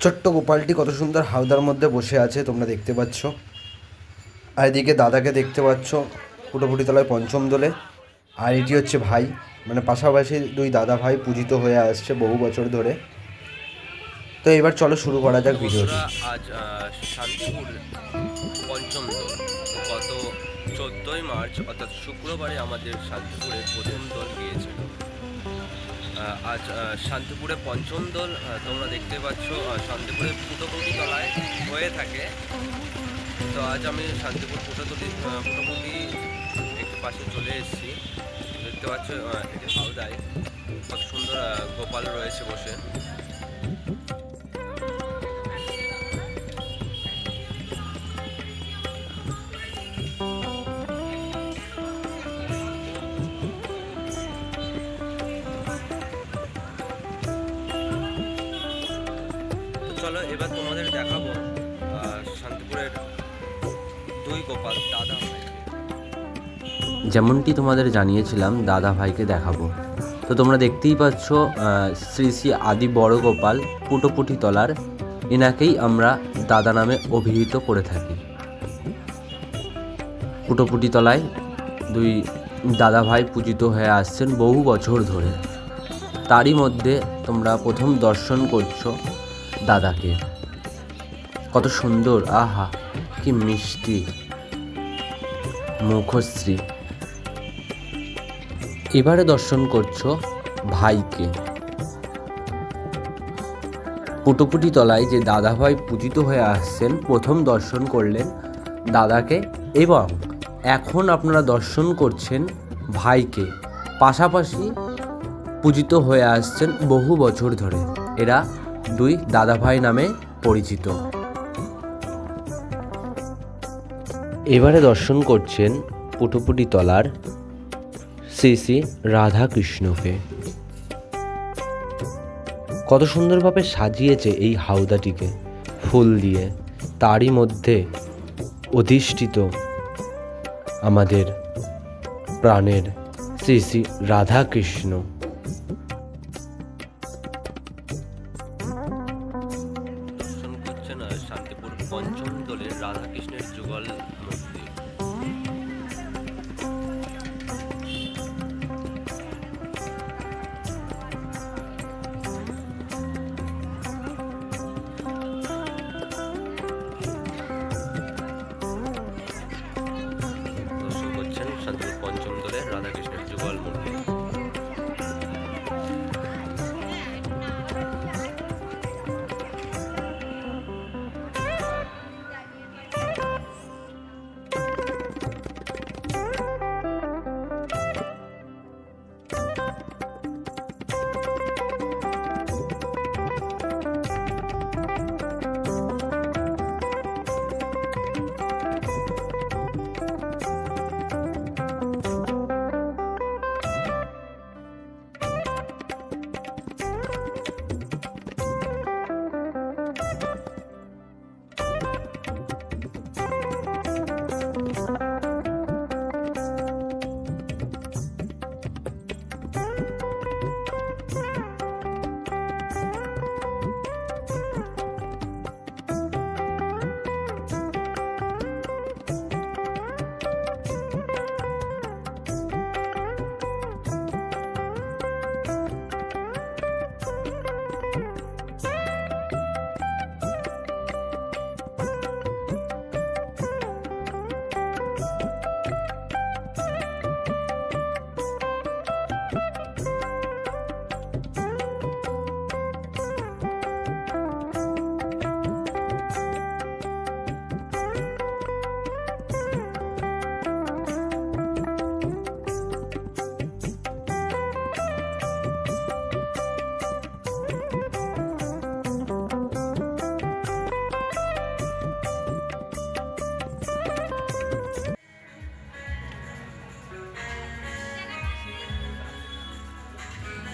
ছোট্ট গোপালটি কত সুন্দর হাওদার মধ্যে বসে আছে তোমরা দেখতে পাচ্ছ। আর এদিকে দাদাকে দেখতে পাচ্ছ পুটোপুটিতলায় পঞ্চম দোলে। আর এটি হচ্ছে ভাই, মানে পাশাপাশি দুই দাদা ভাই পূজিত হয়ে আসছে বহু বছর ধরে। তো এবার চলো শুরু করা যাক ভিডিওটি। আজ শান্তিপুর পঞ্চম দোল। গত 14ই মার্চ অর্থাৎ শুক্রবারে আমাদের শান্তিপুরে প্রথম দোল গিয়েছিল। আজ শান্তিপুরে পঞ্চম দোল তোমরা দেখতে পাচ্ছ শান্তিপুরে পুটোপুটি তলায় হয়ে থাকে। তো আজ আমি শান্তিপুর পুটোপুটি একটু পাশে চলে এসেছি। দেখতে পাচ্ছ এটি হাওদায় কত সুন্দর গোপাল রয়েছে বসে। চলো এবার তোমাদের দেখাবো শান্তিপুরের দুই গোপাল দাদা ভাই। যেমনটি তোমাদের জানিয়েছিলাম দাদা ভাইকে দেখাবো। তো তোমরা দেখতেই পাচ্ছ শ্রী শ্রী আদি বড় গোপাল পুটোপুটি তলার, এনাকেই আমরা দাদা নামে অভিহিত করে থাকি। পুটোপুটি তলায় দুই দাদা ভাই পূজিত হয়ে আসছেন বহু বছর ধরে। তারই মধ্যে তোমরা প্রথম দর্শন করছো দাদাকে। কত সুন্দর, আহা কি মিষ্টি মুখশ্রী। এবারে দর্শন করছো ভাইকে। পুটোপুটি তলায় যে দাদা ভাই পূজিত হয়ে আসছেন, প্রথম দর্শন করলেন দাদাকে এবং এখন আপনারা দর্শন করছেন ভাইকে। পাশাপাশি পূজিত হয়ে আসছেন বহু বছর ধরে। এরা দুই দাদা ভাই নামে পরিচিত। এবারে দর্শন করছেন পুটোপুটি তলার শ্রী শ্রী রাধাকৃষ্ণকে। কত সুন্দরভাবে সাজিয়েছে এই হাওদাটিকে ফুল দিয়ে। তারই মধ্যে অধিষ্ঠিত আমাদের প্রাণের শ্রী শ্রী রাধাকৃষ্ণ। দর্শন করছেন শান্তিপুর পঞ্চম দলের রাধাকৃষ্ণের যুগল মূর্তি। দর্শন করছেন শান্তিপুর পঞ্চম দলের রাধাকৃষ্ণের যুগল মূর্তি।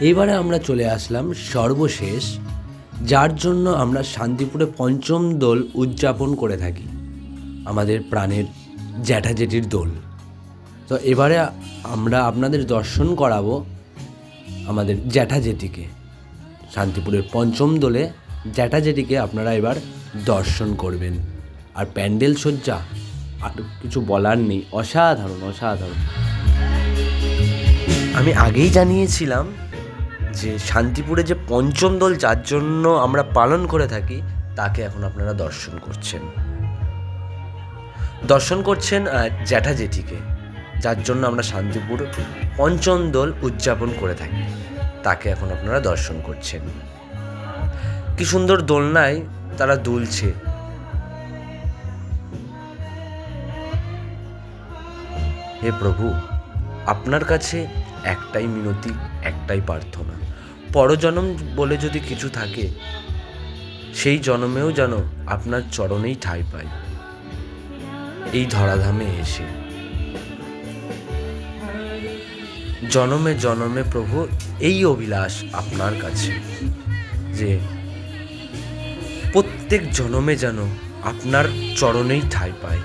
এইবারে আমরা চলে আসলাম সর্বশেষ, যার জন্য আমরা শান্তিপুরে পঞ্চম দোল উদযাপন করে থাকি, আমাদের প্রাণের জ্যাঠা জেঠির দোল। তো এবারে আমরা আপনাদের দর্শন করাবো আমাদের জ্যাঠা জেঠিকে। শান্তিপুরের পঞ্চম দোলে জ্যাঠা জেঠিকে আপনারা এবার দর্শন করবেন। আর প্যান্ডেল সজ্জা আর কিছু বলার নেই, অসাধারণ অসাধারণ। আমি আগেই জানিয়েছিলাম যে শান্তিপুরে যে পঞ্চম দোল যার জন্য আমরা পালন করে থাকি তাকে এখন আপনারা দর্শন করছেন জ্যাঠা জেঠিকে, যার জন্য আমরা শান্তিপুর পঞ্চম দোল উদযাপন করে থাকি তাকে এখন আপনারা দর্শন করছেন। কি সুন্দর দোলনায় তারা দুলছে। হে প্রভু, আপনার কাছে একটাই মিনতি, একটাই প্রার্থনা, পরজন্ম বলে যদি কিছু থাকে সেই জন্মেও যেন আপনার চরণেই ঠাঁই পাই এই ধরাধামে এসে। জনমে জনমে প্রভু এই অভিলাষ আপনার কাছে যে প্রত্যেক জনমে যেন আপনার চরণেই ঠাঁই পাই।